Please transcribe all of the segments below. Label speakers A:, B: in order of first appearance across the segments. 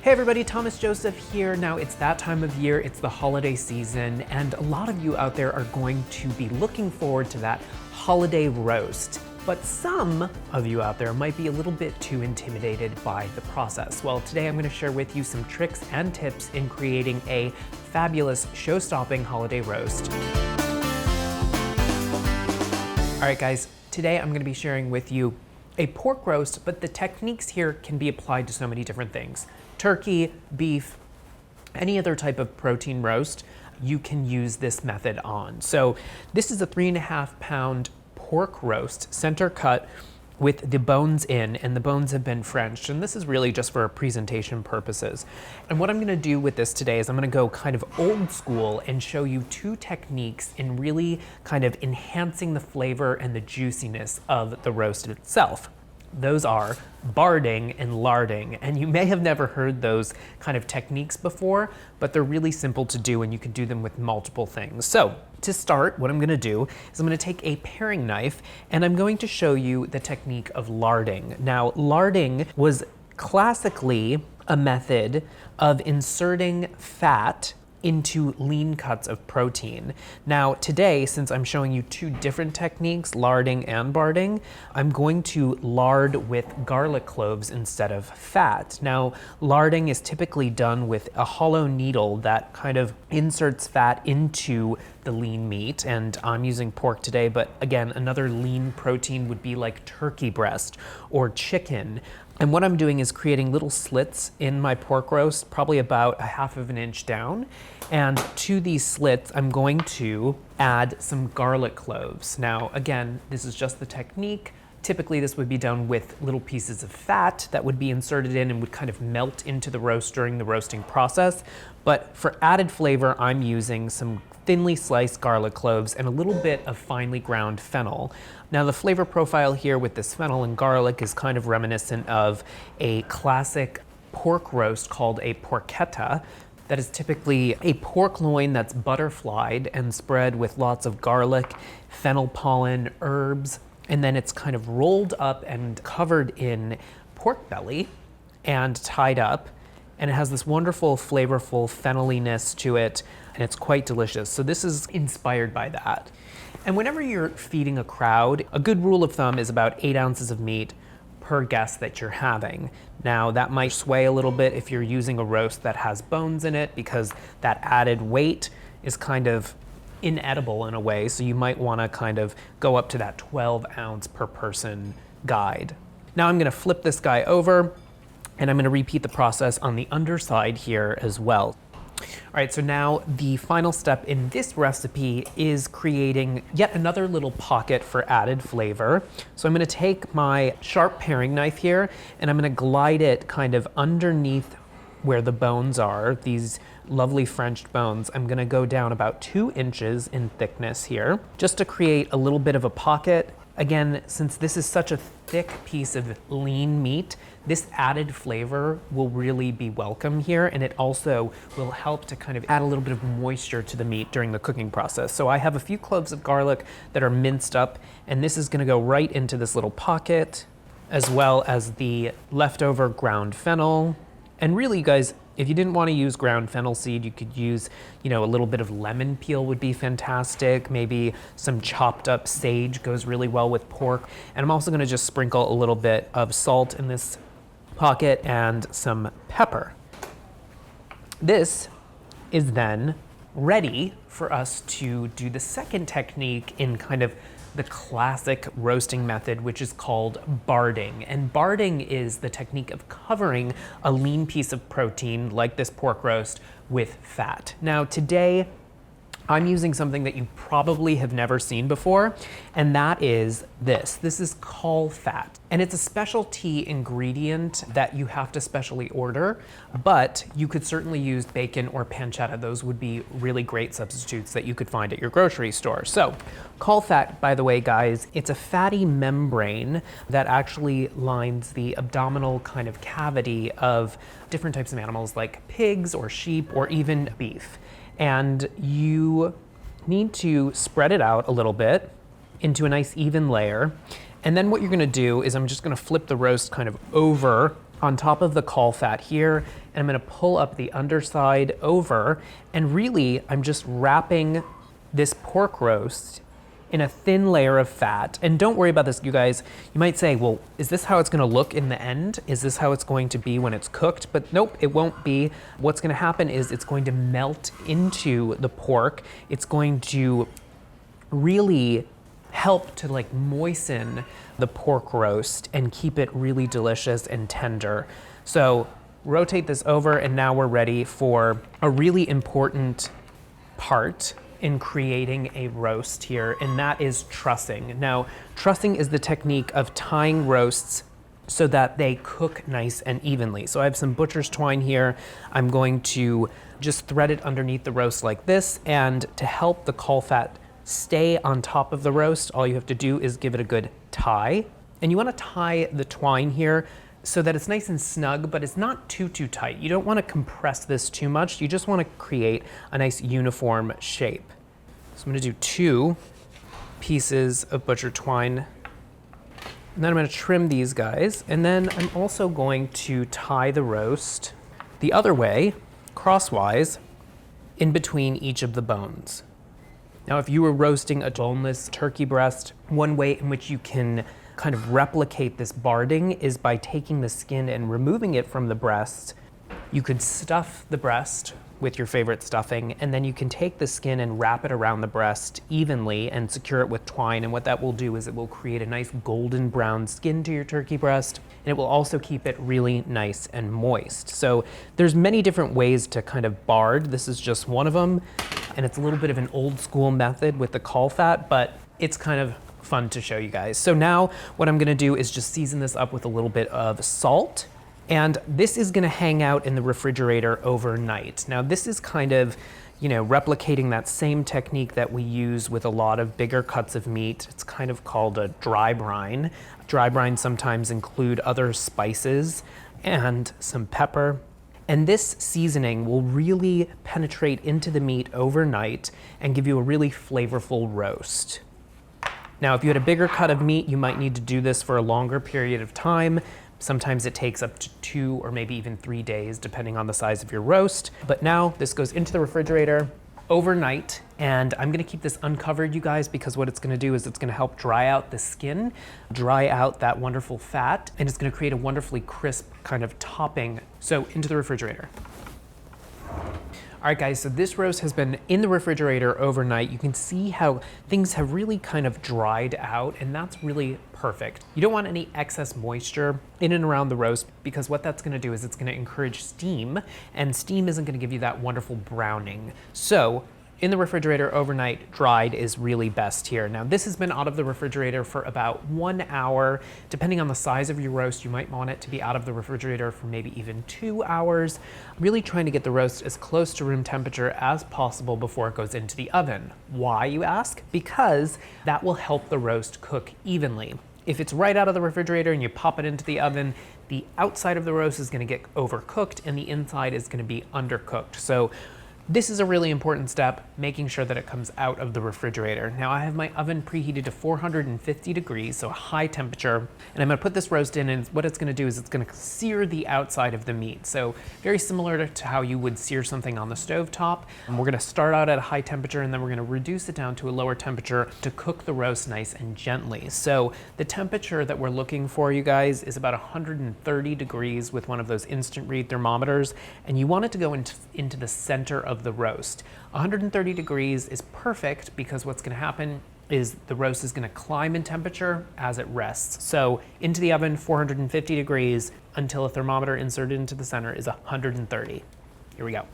A: Hey everybody, Thomas Joseph here. Now it's that time of year, it's the holiday season, and a lot of you out there are going to be looking forward to that holiday roast. But some of you out there might be a little bit too intimidated by the process. Well, today I'm going to share with you some tricks and tips in creating a fabulous show-stopping holiday roast. All right guys, today I'm going to be sharing with you a pork roast, but the techniques here can be applied to so many different things. Turkey, beef, any other type of protein roast, you can use this method on. So this is a 3.5 pound pork roast, center cut with the bones in, and the bones have been Frenched. And this is really just for presentation purposes. And what I'm gonna do with this today is I'm gonna go kind of old school and show you two techniques in really kind of enhancing the flavor and the juiciness of the roast itself. Those are Barding and Larding, and you may have never heard those kind of techniques before, but they're really simple to do and you can do them with multiple things. So to start, what I'm gonna do is I'm gonna take a paring knife and I'm going to show you the technique of larding. Now, larding was classically a method of inserting fat into lean cuts of protein. Now today, since I'm showing you two different techniques, larding and barding, I'm going to lard with garlic cloves instead of fat. Now, larding is typically done with a hollow needle that kind of inserts fat into the lean meat, and I'm using pork today, but again, another lean protein would be like turkey breast or chicken. And what I'm doing is creating little slits in my pork roast, probably about 1/2 inch down. And to these slits, I'm going to add some garlic cloves. Now, again, this is just the technique. Typically, this would be done with little pieces of fat that would be inserted in and would kind of melt into the roast during the roasting process. But for added flavor, I'm using some thinly sliced garlic cloves and a little bit of finely ground fennel. Now, the flavor profile here with this fennel and garlic is kind of reminiscent of a classic pork roast called a porchetta. That is typically a pork loin that's butterflied and spread with lots of garlic, fennel pollen, herbs, and then it's kind of rolled up and covered in pork belly and tied up. And it has this wonderful, flavorful fenneliness to it, and it's quite delicious. So this is inspired by that. And whenever you're feeding a crowd, a good rule of thumb is about 8 ounces of meat per guest that you're having. Now, that might sway a little bit if you're using a roast that has bones in it, because that added weight is kind of inedible in a way, so you might want to kind of go up to that 12 ounce per person guide. Now I'm going to flip this guy over, and I'm going to repeat the process on the underside here as well. All right, so now the final step in this recipe is creating yet another little pocket for added flavor. So I'm going to take my sharp paring knife here, and I'm going to glide it kind of underneath where the bones are, these lovely Frenched bones. I'm going to go down about 2 inches in thickness here, just to create a little bit of a pocket. Again, since this is such a thick piece of lean meat, this added flavor will really be welcome here, and it also will help to kind of add a little bit of moisture to the meat during the cooking process. So I have a few cloves of garlic that are minced up, and this is gonna go right into this little pocket, as well as the leftover ground fennel. And really, guys, if you didn't want to use ground fennel seed, you could use, a little bit of lemon peel would be fantastic. Maybe some chopped up sage goes really well with pork. And I'm also going to just sprinkle a little bit of salt in this pocket and some pepper. This is then ready for us to do the second technique in kind of the classic roasting method, which is called barding. And barding is the technique of covering a lean piece of protein like this pork roast with fat. Now today, I'm using something that you probably have never seen before, and that is this. This is caul fat, and it's a specialty ingredient that you have to specially order, but you could certainly use bacon or pancetta. Those would be really great substitutes that you could find at your grocery store. So, caul fat, by the way, guys, it's a fatty membrane that actually lines the abdominal kind of cavity of different types of animals like pigs or sheep or even beef. And you need to spread it out a little bit into a nice even layer. And then what you're gonna do is I'm just gonna flip the roast kind of over on top of the caul fat here, and I'm gonna pull up the underside over, and really I'm just wrapping this pork roast in a thin layer of fat. And don't worry about this, you guys. You might say, well, is this how it's gonna look in the end? Is this how it's going to be when it's cooked? But nope, it won't be. What's gonna happen is it's going to melt into the pork. It's going to really help to like moisten the pork roast and keep it really delicious and tender. So rotate this over, and now we're ready for a really important part in creating a roast here, and that is trussing. Now, trussing is the technique of tying roasts so that they cook nice and evenly. So I have some butcher's twine here. I'm going to just thread it underneath the roast like this, and to help the caul fat stay on top of the roast, all you have to do is give it a good tie. And you want to tie the twine here so that it's nice and snug, but it's not too tight. You don't want to compress this too much. You just want to create a nice uniform shape. So I'm going to do 2 pieces of butcher twine. And then I'm going to trim these guys. And then I'm also going to tie the roast the other way, crosswise, in between each of the bones. Now, if you were roasting a boneless turkey breast, one way in which you can kind of replicate this barding is by taking the skin and removing it from the breast. You could stuff the breast with your favorite stuffing, and then you can take the skin and wrap it around the breast evenly and secure it with twine. And what that will do is it will create a nice golden brown skin to your turkey breast, and it will also keep it really nice and moist. So there's many different ways to kind of bard. This is just one of them, and it's a little bit of an old school method with the caul fat, but it's kind of fun to show you guys. So now what I'm gonna do is just season this up with a little bit of salt, and this is gonna hang out in the refrigerator overnight. Now this is kind of, you know, replicating that same technique that we use with a lot of bigger cuts of meat. It's kind of called a dry brine. Dry brine sometimes include other spices and some pepper. And this seasoning will really penetrate into the meat overnight and give you a really flavorful roast. Now, if you had a bigger cut of meat, you might need to do this for a longer period of time. Sometimes it takes up to 2 or maybe even 3 days, depending on the size of your roast. But now this goes into the refrigerator overnight, and I'm gonna keep this uncovered, you guys, because what it's gonna do is it's gonna help dry out the skin, dry out that wonderful fat, and it's gonna create a wonderfully crisp kind of topping. So into the refrigerator. All right, guys, so this roast has been in the refrigerator overnight. You can see how things have really kind of dried out, and that's really perfect. You don't want any excess moisture in and around the roast, because what that's gonna do is it's gonna encourage steam, and steam isn't gonna give you that wonderful browning. So in the refrigerator overnight, dried is really best here. Now this has been out of the refrigerator for about 1 hour. Depending on the size of your roast, you might want it to be out of the refrigerator for maybe even 2 hours. Really trying to get the roast as close to room temperature as possible before it goes into the oven. Why, you ask? Because that will help the roast cook evenly. If it's right out of the refrigerator and you pop it into the oven, the outside of the roast is gonna get overcooked and the inside is gonna be undercooked. So this is a really important step, making sure that it comes out of the refrigerator. Now I have my oven preheated to 450 degrees, so a high temperature, and I'm gonna put this roast in, and what it's gonna do is it's gonna sear the outside of the meat. So very similar to how you would sear something on the stove top. And we're gonna start out at a high temperature, and then we're gonna reduce it down to a lower temperature to cook the roast nice and gently. So the temperature that we're looking for, you guys, is about 130 degrees with one of those instant read thermometers, and you want it to go into the center of the roast. 130 degrees is perfect because what's going to happen is the roast is going to climb in temperature as it rests. So into the oven, 450 degrees until a thermometer inserted into the center is 130. Here we go.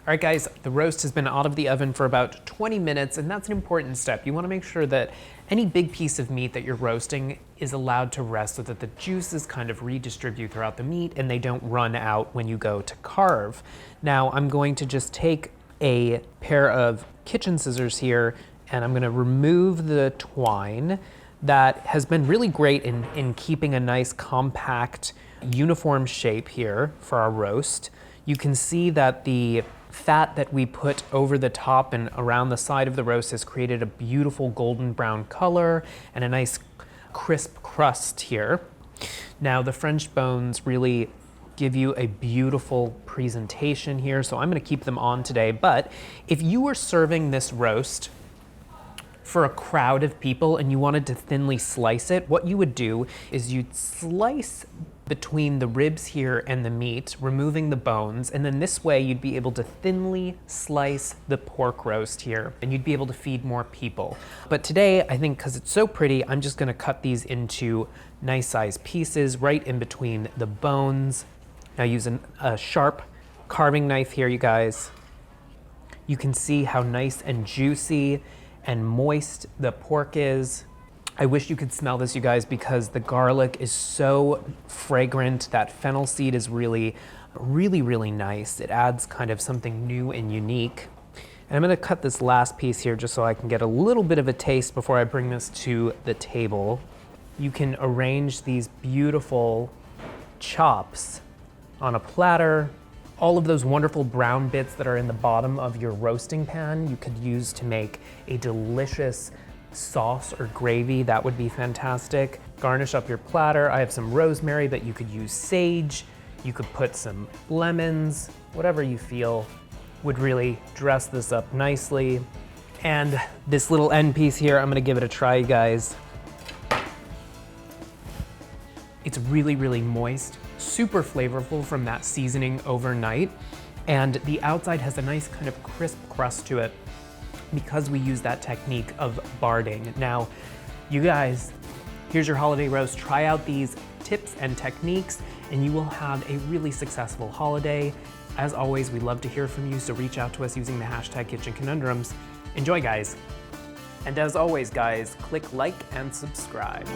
A: All right, guys, the roast has been out of the oven for about 20 minutes, and that's an important step. You want to make sure that any big piece of meat that you're roasting is allowed to rest so that the juices kind of redistribute throughout the meat and they don't run out when you go to carve. Now, I'm going to just take a pair of kitchen scissors here, and I'm going to remove the twine that has been really great in keeping a nice, compact, uniform shape here for our roast. You can see that the fat that we put over the top and around the side of the roast has created a beautiful golden brown color and a nice crisp crust here. Now the French bones really give you a beautiful presentation here, so I'm gonna keep them on today. But if you were serving this roast for a crowd of people and you wanted to thinly slice it, what you would do is you'd slice between the ribs here and the meat, removing the bones, and then this way you'd be able to thinly slice the pork roast here, and you'd be able to feed more people. But today, I think because it's so pretty, I'm just gonna cut these into nice sized pieces right in between the bones. Now using a sharp carving knife here, you guys, you can see how nice and juicy and moist the pork is. I wish you could smell this, you guys, because the garlic is so fragrant. That fennel seed is really, really nice. It adds kind of something new and unique. And I'm gonna cut this last piece here just so I can get a little bit of a taste before I bring this to the table. You can arrange these beautiful chops on a platter. All of those wonderful brown bits that are in the bottom of your roasting pan, you could use to make a delicious sauce or gravy. That would be fantastic. Garnish up your platter. I have some rosemary, but you could use sage. You could put some lemons, whatever you feel would really dress this up nicely. And this little end piece here, I'm gonna give it a try, you guys. It's really moist, super flavorful from that seasoning overnight. And the outside has a nice kind of crisp crust to it because we use that technique of barding. Now, you guys, here's your holiday roast. Try out these tips and techniques and you will have a really successful holiday. As always, we love to hear from you, so reach out to us using the hashtag Kitchen Conundrums. Enjoy, guys. And as always, guys, click like and subscribe.